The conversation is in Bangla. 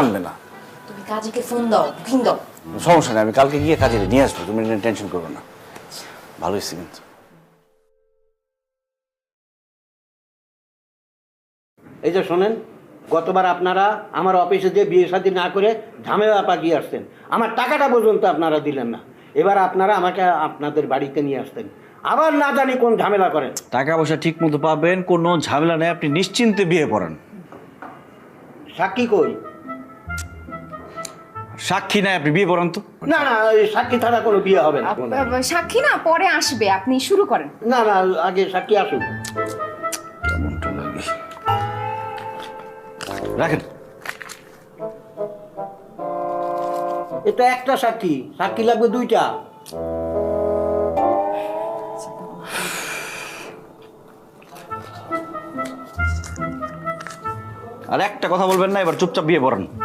আনবে না। তুমি কাজীকে ফোন দাও, বুকিং দাও। সমস্যা নেই, আমি কালকে গিয়ে কাজে নিয়ে আসবো, তুমি টেনশন করবে না। ভালো হয়েছে কিন্তু। এই যে শোনেন, গতবার আপনারা আমার অফিসে দিয়ে বিয়ে শাদী না করে ঝামেলা পাকিয়ে আসতেন, আমার টাকাটা পর্যন্ত আপনারা দিলেন না। এবার আপনারা আমাকে আপনাদের বাড়িতে নিয়ে আসতেন, আবার না জানি কোন ঝামেলা করেন। টাকা পয়সা ঠিক মতো পাবেন, কোনো ঝামেলা নেই, আপনি নিশ্চিন্তে বিয়ে পড়েন। সাক্ষী কই? সাক্ষী নাই, আপনি বিয়ে পড়েন তো। না না, এই সাক্ষী ছাড়া কোনো বিয়ে হবে না। সাক্ষী না পরে আসবে, আপনি শুরু করেন। না না, আগে সাক্ষী আসুক। কেমনটা লাগে রাখেন। এটা একটা সাক্ষী, সাক্ষী লাগবে দুইটা। আর একটা কথা বলবেন না, এবার চুপচাপ বিয়ে পড়েন।